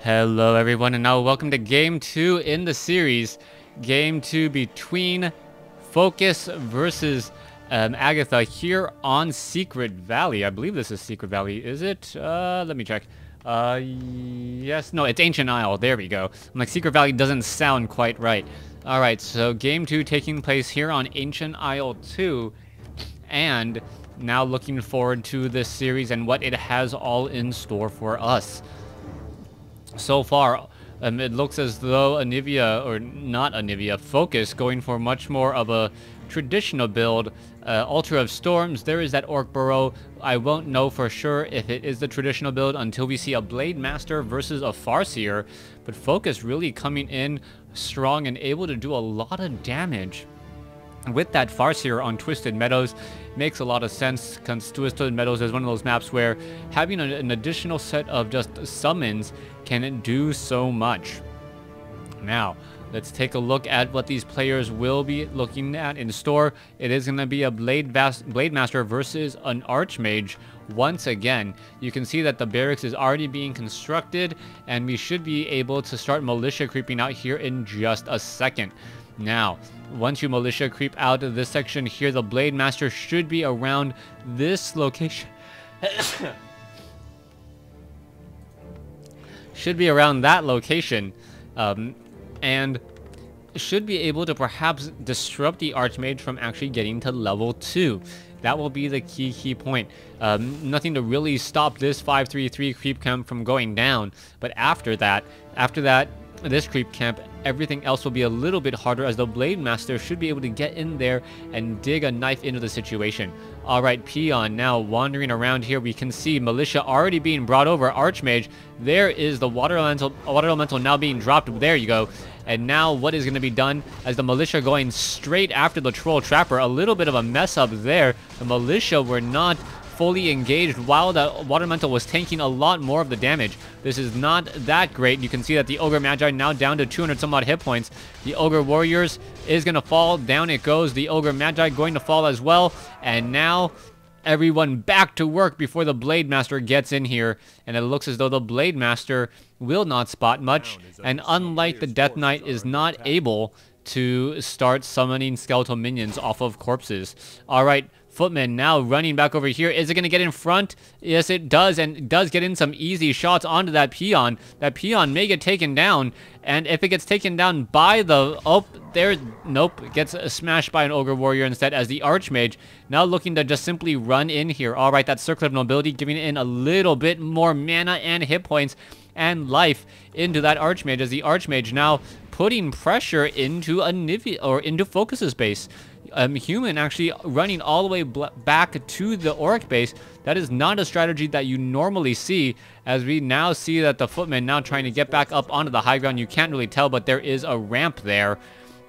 Hello everyone, and now welcome to Game 2 in the series. Game 2 between Focus versus Agatha here on Secret Valley. I believe this is Secret Valley, is it? Let me check. Yes, no, it's Ancient Isle. There we go. I'm like, Secret Valley doesn't sound quite right. Alright, so Game 2 taking place here on Ancient Isle 2. And now looking forward to this series and what it has all in store for us. So far, it looks as though Anivia, or not Anivia, Focus, going for much more of a traditional build. Altar of Storms, there is that Orc Burrow. I won't know for sure if it is the traditional build until we see a Blade Master versus a Farseer. But Focus really coming in strong and able to do a lot of damage. With that Farseer on Twisted Meadows, makes a lot of sense, because Twisted Meadows is one of those maps where having an additional set of just summons can do so much. Now, let's take a look at what these players will be looking at in store. It is going to be a Blade Master versus an Archmage. Once again, you can see that the barracks is already being constructed, and we should be able to start militia creeping out here in just a second. Now, once you militia creep out of this section here, the Blade Master should be around this location. Should be around that location. And should be able to perhaps disrupt the Archmage from actually getting to level 2. That will be the key point. Nothing to really stop this 533 creep camp from going down. But after that, this creep camp, everything else will be a little bit harder, as the Blade Master should be able to get in there and dig a knife into the situation. Alright, Peon now wandering around here. We can see Militia already being brought over. Archmage, there is the Water Elemental now being dropped. There you go. And now what is going to be done as the Militia going straight after the Troll Trapper. A little bit of a mess up there. The Militia were not fully engaged while the Water Elemental was tanking a lot more of the damage. This is not that great. You can see that the Ogre Magi now down to 200 some odd hit points. The Ogre Warriors is going to fall. Down it goes. The Ogre Magi going to fall as well. And now everyone back to work before the Blade Master gets in here. And it looks as though the Blade Master will not spot much. And unlike the Death Knight, is not able to start summoning skeletal minions off of corpses. Alright, Footman now running back over here. Is it going to get in front? Yes, it does, and it does get in some easy shots onto that Peon. That Peon may get taken down, and if it gets taken down by the... Oh, there... Nope, it gets smashed by an Ogre Warrior instead, as the Archmage now looking to just simply run in here. Alright, that Circle of Nobility giving in a little bit more mana and hit points and life into that Archmage, as the Archmage now putting pressure into Anivia, or into Focus's base. Human actually running all the way back to the Auric base. That is not a strategy that you normally see, as we now see that the Footman now trying to get back up onto the high ground. You can't really tell, but there is a ramp there,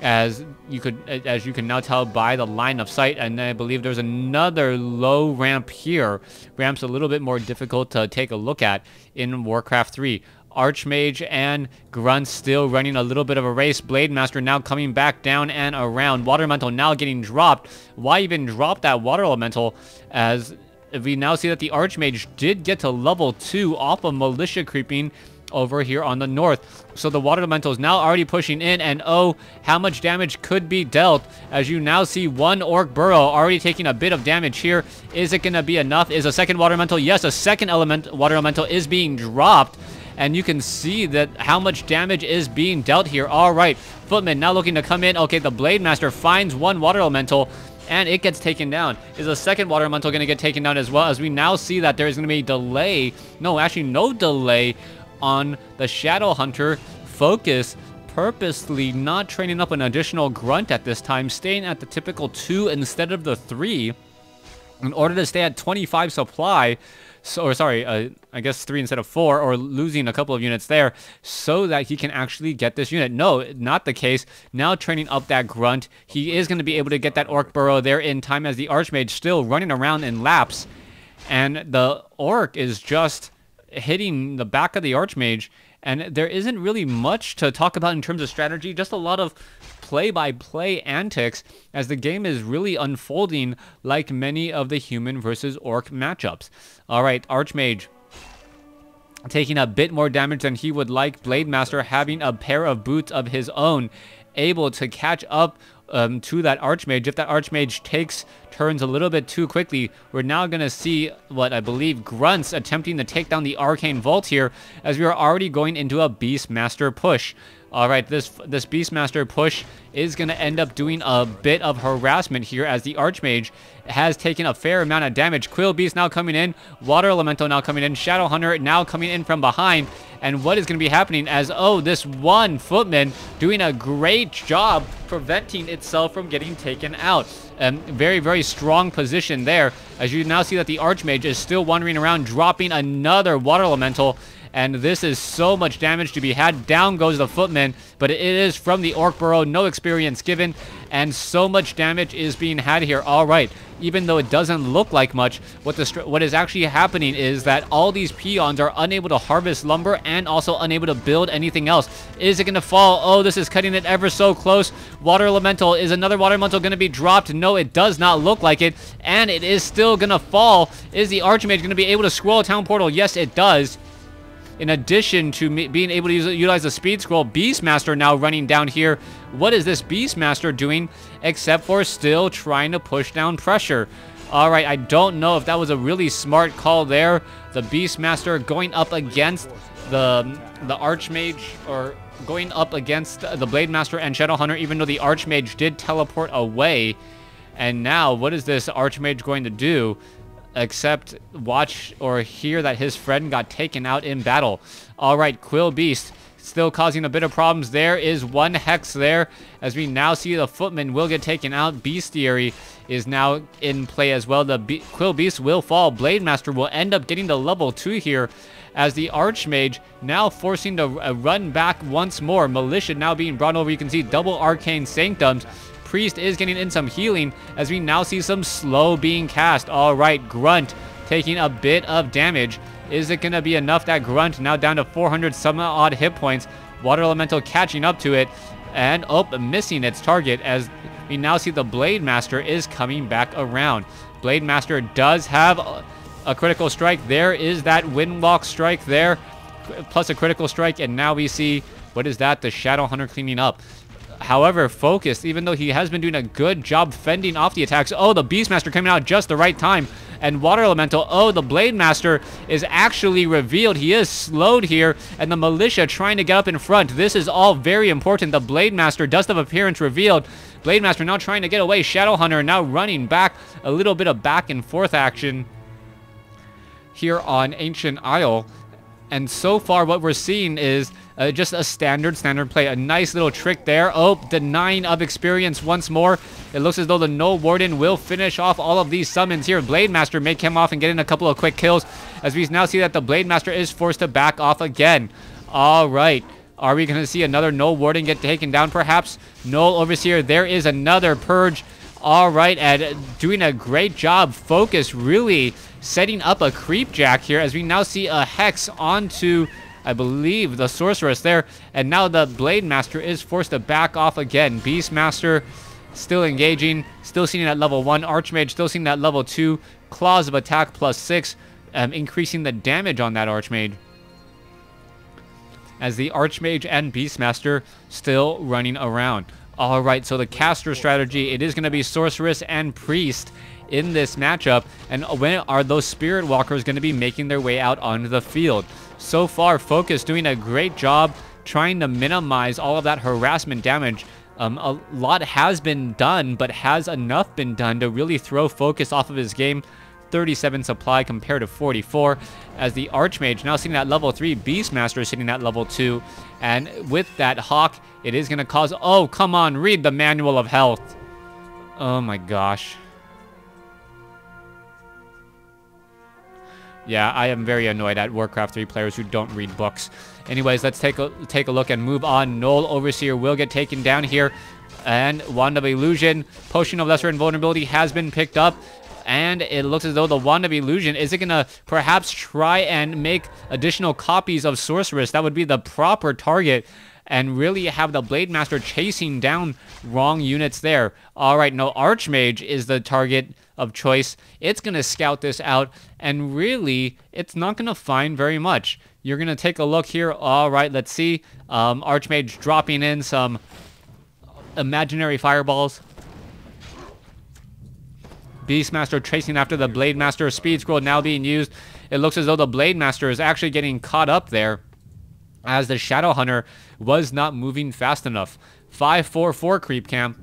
as you can now tell by the line of sight. And I believe there's another low ramp here. Ramp's a little bit more difficult to take a look at in WarCraft 3. Archmage and Grunt still running a little bit of a race. Blade Master now coming back down and around. Water Elemental now getting dropped. Why even drop that Water Elemental, as we now see that the Archmage did get to level 2 off of Militia creeping over here on the north. So the Water Elemental is now already pushing in, and oh, how much damage could be dealt, as you now see one Orc Burrow already taking a bit of damage here. Is it going to be enough? Is a second Water Elemental? Yes, a second Water Elemental is being dropped. And you can see that how much damage is being dealt here. All right, Footman now looking to come in. Okay, the Blade Master finds one Water Elemental, and it gets taken down. Is a second Water Elemental going to get taken down as well, as we now see that there is going to be a delay. No, actually no delay on the Shadow Hunter. Focus purposely not training up an additional Grunt at this time, staying at the typical 2 instead of the 3 in order to stay at 25 supply. So, or sorry, I guess 3 instead of 4, or losing a couple of units there, so that he can actually get this unit. No, not the case. Now training up that Grunt. He is going to be able to get that Orc Burrow there in time, as the Archmage still running around in laps. And the Orc is just hitting the back of the Archmage. And there isn't really much to talk about in terms of strategy, just a lot of play-by-play antics, as the game is really unfolding like many of the human versus orc matchups. Alright, Archmage taking a bit more damage than he would like. Beastmaster having a pair of boots of his own, able to catch up to that Archmage. If that Archmage takes turns a little bit too quickly, we're now going to see what I believe Grunts attempting to take down the Arcane Vault here, as we are already going into a Beastmaster push. Alright, this Beastmaster push is going to end up doing a bit of harassment here, as the Archmage has taken a fair amount of damage. Quill Beast now coming in, Water Elemental now coming in, Shadow Hunter now coming in from behind. And what is going to be happening as, oh, this one Footman doing a great job preventing itself from getting taken out. Very, very strong position there, as you now see that the Archmage is still wandering around, dropping another Water Elemental. And this is so much damage to be had. Down goes the Footman, but it is from the Orc Burrow. No experience given, and so much damage is being had here. All right, even though it doesn't look like much, what is actually happening is that all these peons are unable to harvest lumber and also unable to build anything else. Is it going to fall? Oh, this is cutting it ever so close. Water Elemental. Is another Water Elemental going to be dropped? No, it does not look like it, and it is still going to fall. Is the Archmage going to be able to scroll a town portal? Yes, it does. In addition to being able to utilize the speed scroll, Beastmaster now running down here. What is this Beastmaster doing except for still trying to push down pressure? All right, I don't know if that was a really smart call there. The Beastmaster going up against the Archmage, or going up against the Blademaster and Shadow Hunter, even though the Archmage did teleport away. And now, what is this Archmage going to do? Except watch or hear that his friend got taken out in battle. All right, Quill Beast still causing a bit of problems. There is one Hex there, as we now see the Footman will get taken out. Bestiary is now in play as well. The Quill Beast will fall. Blademaster will end up getting to level 2 here, as the Archmage now forcing to run back once more. Militia now being brought over. You can see double Arcane Sanctums. Priest is getting in some healing, as we now see some slow being cast. All right, Grunt taking a bit of damage. Is it going to be enough? That Grunt now down to 400 some odd hit points. Water Elemental catching up to it, and missing its target, as we now see the Blademaster is coming back around. Blademaster does have a critical strike. There is that Windwalk strike there, plus a critical strike, and now we see, what is that? The Shadow Hunter cleaning up. However, focused, even though he has been doing a good job fending off the attacks. Oh, the Beastmaster coming out just the right time. And Water Elemental, oh, the Blademaster is actually revealed. He is slowed here, and the Militia trying to get up in front. This is all very important. The Blademaster, Dust of Appearance revealed. Blademaster now trying to get away. Shadow Hunter now running back. A little bit of back and forth action here on Ancient Isle. And so far, what we're seeing is just a standard play. A nice little trick there. Oh, denying of experience once more. It looks as though the Null Warden will finish off all of these summons here. Blademaster may come off and get in a couple of quick kills, as we now see that the Blademaster is forced to back off again. All right. Are we going to see another Null Warden get taken down, perhaps? Null Overseer, there is another Purge. All right, and doing a great job. Focus really setting up a creep jack here, as we now see a Hex onto, I believe, the Sorceress there. And now the Blademaster is forced to back off again. Beastmaster still engaging, still sitting at level 1. Archmage still sitting at level 2. Claws of Attack +6, increasing the damage on that Archmage, as the Archmage and Beastmaster still running around. All right, so the caster strategy, it is going to be Sorceress and Priest in this matchup. And when are those Spirit Walkers going to be making their way out onto the field? So far, Focus doing a great job trying to minimize all of that harassment damage. A lot has been done, but has enough been done to really throw Focus off of his game? 37 supply compared to 44, as the Archmage now sitting at level 3, Beastmaster sitting at level 2, and with that Hawk, it is going to cause... Oh, come on, read the Manual of Health. Oh my gosh. Yeah, I am very annoyed at WarCraft 3 players who don't read books. Anyways, let's take a look and move on. Null Overseer will get taken down here, and Wand of Illusion, Potion of Lesser Invulnerability has been picked up. And it looks as though the Wand of Illusion, is it going to perhaps try and make additional copies of Sorceress? That would be the proper target, and really have the Blademaster chasing down wrong units there. All right, no, Archmage is the target of choice. It's going to scout this out, and really, it's not going to find very much. You're going to take a look here. All right, let's see. Archmage dropping in some imaginary fireballs. Beastmaster chasing after the Blademaster. Speed scroll now being used. It looks as though the Blademaster is actually getting caught up there, as the Shadow Hunter was not moving fast enough. 544 creep camp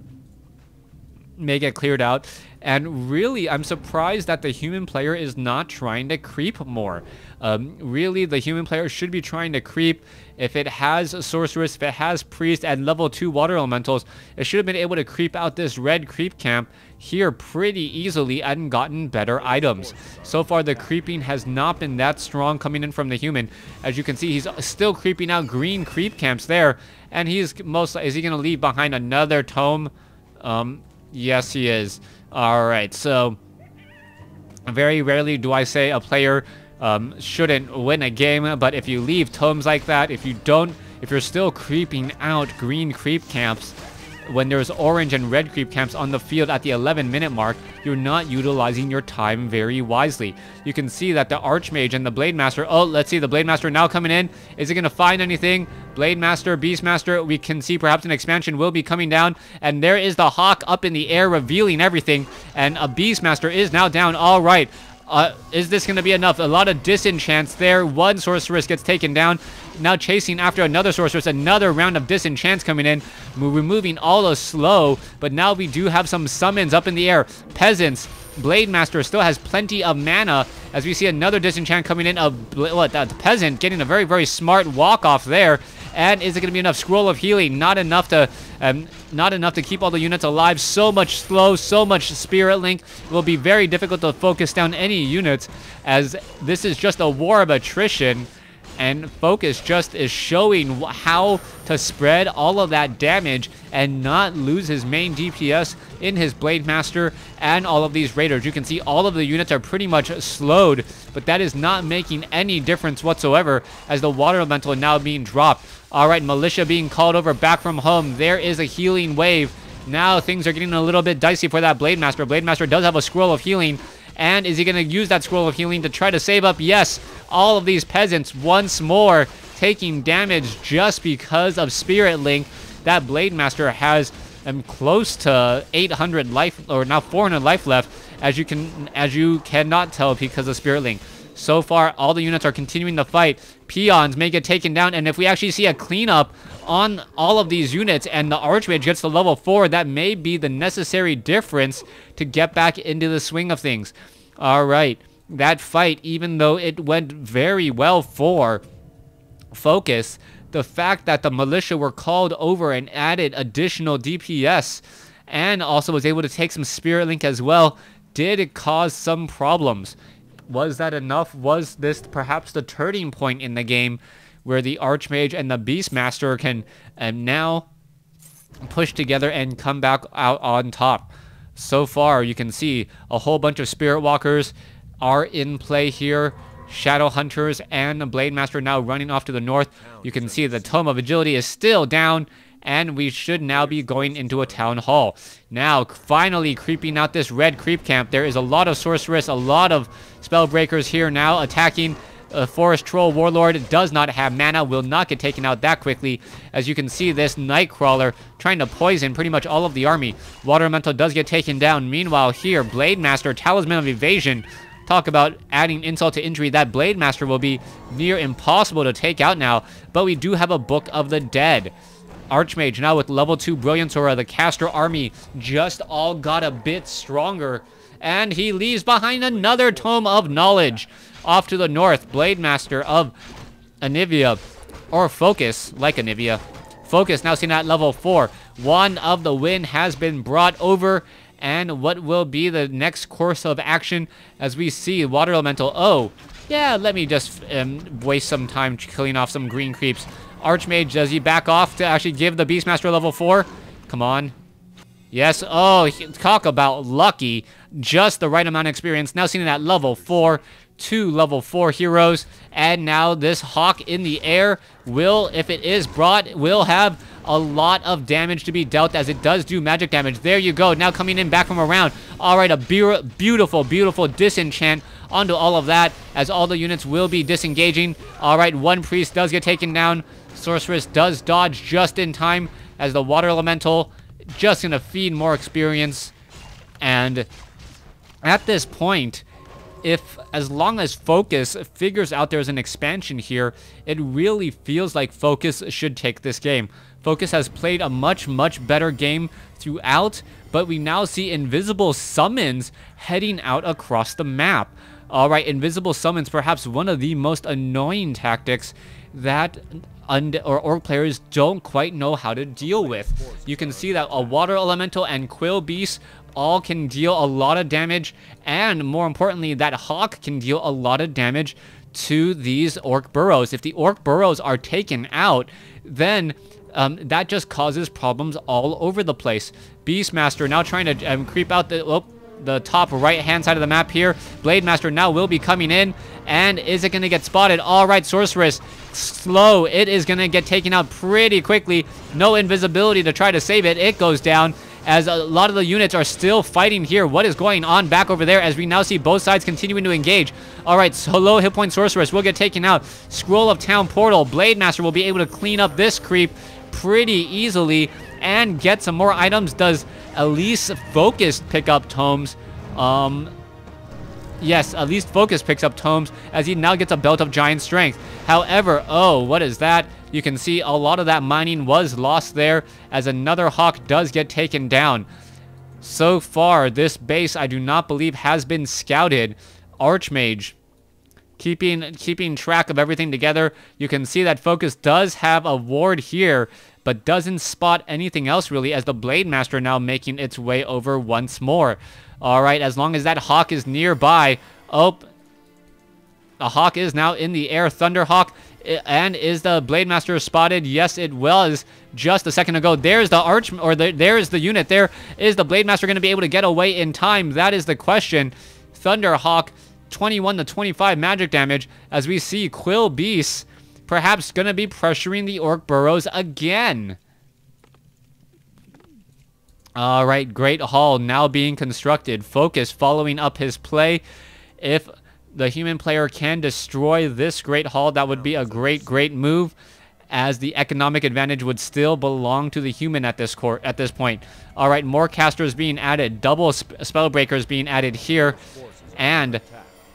may get cleared out. And really, I'm surprised that the human player is not trying to creep more. Really, the human player should be trying to creep. If it has a sorceress, if it has priest and level 2 water elementals, it should have been able to creep out this red creep camp here pretty easily and gotten better items. So far, the creeping has not been that strong coming in from the human. As you can see, he's still creeping out green creep camps there. And is he going to leave behind another tome? Yes, he is. All right, so very rarely do I say a player shouldn't win a game, but if you leave tomes like that, if you're still creeping out green creep camps when there's orange and red creep camps on the field at the 11-minute mark, you're not utilizing your time very wisely. You can see that the Archmage and the Blademaster, oh, let's see, the Blademaster now coming in. Is he going to find anything? Blademaster, Beastmaster, we can see perhaps an expansion will be coming down, and there is the Hawk up in the air revealing everything, and a Beastmaster is now down. All right. Is this going to be enough? A lot of disenchants there. One sorceress gets taken down. Now chasing after another sorceress. Another round of disenchants coming in. Removing all the slow. But now we do have some summons up in the air. Peasants. Blademaster still has plenty of mana. As we see another disenchant coming in. The peasant getting a very, very smart walk off there. And is it going to be enough? Scroll of healing. Not enough to keep all the units alive. So much slow, so much spirit link. It will be very difficult to focus down any units, as this is just a war of attrition. And Focus just is showing how to spread all of that damage and not lose his main DPS in his Blademaster and all of these Raiders. You can see all of the units are pretty much slowed, but that is not making any difference whatsoever, as the Water Elemental now being dropped. All right, Militia being called over back from home. There is a healing wave. Now things are getting a little bit dicey for that Blademaster. Blademaster does have a scroll of healing. And is he going to use that scroll of healing to try to save up? Yes, all of these peasants once more taking damage just because of Spirit Link. That Blademaster has close to 800 life, or now 400 life left, as you cannot tell because of Spirit Link. So far, all the units are continuing to fight. Peons may get taken down, and if we actually see a cleanup on all of these units and the Archmage gets to level 4, that may be the necessary difference to get back into the swing of things. All right, that fight, even though it went very well for Focus, the fact that the Militia were called over and added additional DPS and also was able to take some Spirit Link as well did cause some problems. Was that enough? Was this perhaps the turning point in the game where the Archmage and the Beastmaster can now push together and come back out on top? So far, you can see a whole bunch of Spirit Walkers are in play here. Shadow Hunters and the Blademaster now running off to the north. You can see the Tome of Agility is still down, and we should now be going into a Town Hall. Now, finally creeping out this red creep camp. There is a lot of Sorceress, a lot of Spellbreakers here now attacking. Forest Troll Warlord does not have mana, will not get taken out that quickly. As you can see, this Nightcrawler trying to poison pretty much all of the army. Water Elemental does get taken down. Meanwhile here, Blademaster, Talisman of Evasion. Talk about adding insult to injury. That Blademaster will be near impossible to take out now. But we do have a Book of the Dead. Archmage now with level 2 Brilliance Aura. The caster army just all got a bit stronger. And he leaves behind another Tome of Knowledge. Off to the north, Blademaster of Anivia, or Focus, like Anivia. Focus now seen at level 4. One of the Wind has been brought over. And what will be the next course of action as we see Water Elemental? Oh, yeah, let me just waste some time killing off some green creeps. Archmage, does he back off to actually give the Beastmaster level 4? Come on. Yes, oh, talk about lucky. Just the right amount of experience. Now seen it at level 4. 2 level 4 heroes. And now this Hawk in the air will, if it is brought, will have a lot of damage to be dealt, as it does do magic damage. There you go. Now coming in back from around. All right, a beautiful, beautiful disenchant onto all of that, as all the units will be disengaging. All right, one priest does get taken down. Sorceress does dodge just in time, as the water elemental just gonna feed more experience. And at this point, as long as Focus figures out there's an expansion here, it really feels like Focus should take this game. Focus has played a much better game throughout, but we now see invisible summons heading out across the map. Alright, invisible summons, perhaps one of the most annoying tactics that Orc players don't quite know how to deal with. You can see that a Water Elemental and Quill Beast all can deal a lot of damage, and more importantly, that Hawk can deal a lot of damage to these Orc burrows. If the Orc burrows are taken out, then that just causes problems all over the place. Beastmaster now trying to creep out the top right hand side of the map here. Blademaster now will be coming in, and is it going to get spotted? All right, Sorceress, slow. It is going to get taken out pretty quickly. No invisibility to try to save it. It goes down, as a lot of the units are still fighting here. What is going on back over there, as we now see both sides continuing to engage? All right, so low hit point Sorceress will get taken out. Scroll of Town Portal. Blademaster will be able to clean up this creep pretty easily and get some more items. Does at least Focus pick up tomes? Yes, at least Focus picks up tomes, as he now gets a Belt of Giant Strength. However, oh, what is that? You can see a lot of that mining was lost there, as another Hawk does get taken down. So far, this base, I do not believe, has been scouted. Archmage keeping track of everything together. You can see that Focus does have a ward here, but doesn't spot anything else really, as the Blademaster now making its way over once more. All right, as long as that Hawk is nearby. Oh, the Hawk is now in the air. Thunderhawk. And is the Blademaster spotted? Yes, it was just a second ago. There's the there's the unit. There is the Blademaster going to be able to get away in time? That is the question. Thunderhawk, 21 to 25 magic damage, as we see Quill Beast perhaps going to be pressuring the Orc burrows again. All right, Great Hall now being constructed. Focus following up his play. If the human player can destroy this Great Hall, that would be a great move, as the economic advantage would still belong to the human at this point. All right, more casters being added, double spellbreakers being added here, and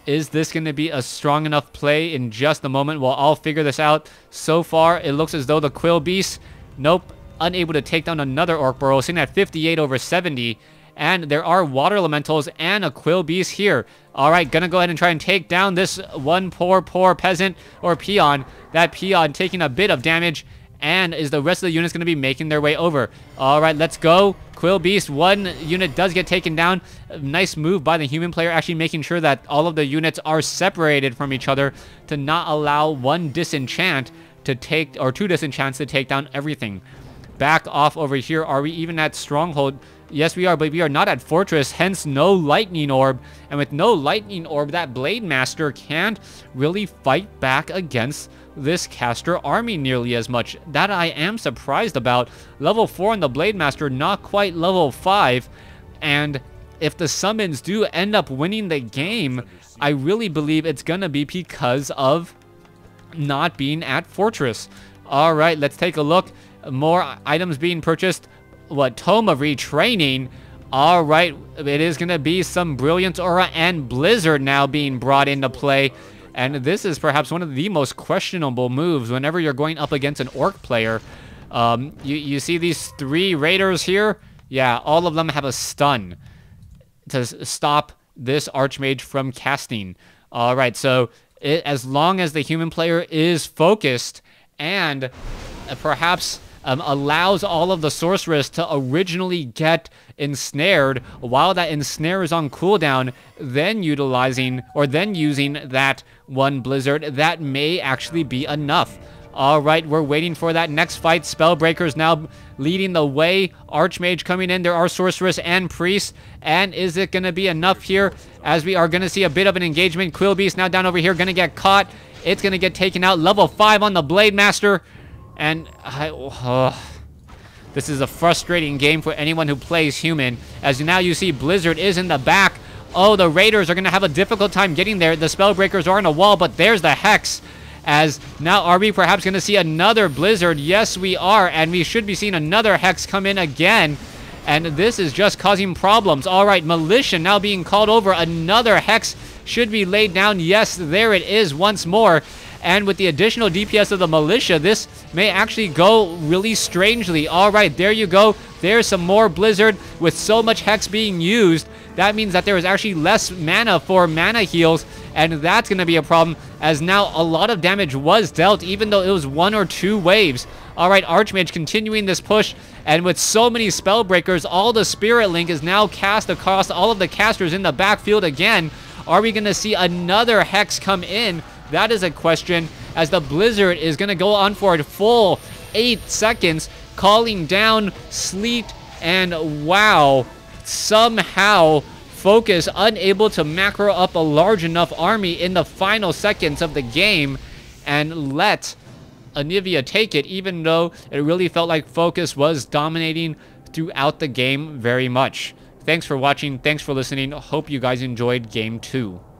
is this going to be a strong enough play? In just a moment, we'll all figure this out. So far, it looks as though the Quill Beast, nope, unable to take down another Orc burrow, sitting at 58 over 70. And there are Water Elementals and a Quill Beast here. All right, gonna go ahead and try and take down this one poor peasant or peon. That peon taking a bit of damage, and is the rest of the units gonna be making their way over. All right, let's go. Quill Beast, one unit does get taken down. Nice move by the human player, actually making sure that all of the units are separated from each other to not allow one disenchant to take, or two disenchants to take down everything. Back off over here. Are we even at Stronghold? Yes, we are, but we are not at Fortress, hence no Lightning Orb. And with no Lightning Orb, that Blademaster can't really fight back against this caster army nearly as much. That I am surprised about. Level 4 on the Blademaster, not quite level 5. And if the summons do end up winning the game, I really believe it's gonna be because of not being at Fortress. All right, let's take a look. More items being purchased. What, Tome of Retraining? All right, it is going to be some Brilliance Aura and Blizzard now being brought into play. And this is perhaps one of the most questionable moves whenever you're going up against an Orc player. You see these three Raiders here? Yeah, all of them have a stun to stop this Archmage from casting. All right, so as long as the human player is focused and perhaps allows all of the sorceress to originally get ensnared, while that ensnare is on cooldown, then using that one Blizzard, that may actually be enough. All right, we're waiting for that next fight. Spellbreakers now leading the way. Archmage coming in. There are Sorceress and Priest. And is it going to be enough here? As we are going to see a bit of an engagement. Quill Beast now down over here. Going to get caught. It's going to get taken out. Level 5 on the Blademaster. And this is a frustrating game for anyone who plays human. As now you see Blizzard is in the back Oh, the Raiders are going to have a difficult time getting there. The Spellbreakers are on a wall, but there's the Hex. As now, are we perhaps going to see another Blizzard? Yes, we are. And we should be seeing another Hex come in again. And this is just causing problems. All right, Militia now being called over. Another Hex should be laid down. Yes, there it is once more. And with the additional DPS of the Militia, this may actually go really strangely. All right, there you go. There's some more Blizzard with so much Hex being used. That means that there is actually less mana for mana heals, and that's going to be a problem, as now a lot of damage was dealt, even though it was 1 or 2 waves. All right, Archmage continuing this push, and with so many Spellbreakers, all the Spirit Link is now cast across all of the casters in the backfield again. Are we going to see another Hex come in? That is a question, as the Blizzard is going to go on for a full 8 seconds, calling down Sleet, and wow, somehow Focus unable to macro up a large enough army in the final seconds of the game and let Anivia take it, even though it really felt like Focus was dominating throughout the game very much. Thanks for watching. Thanks for listening. Hope you guys enjoyed Game 2.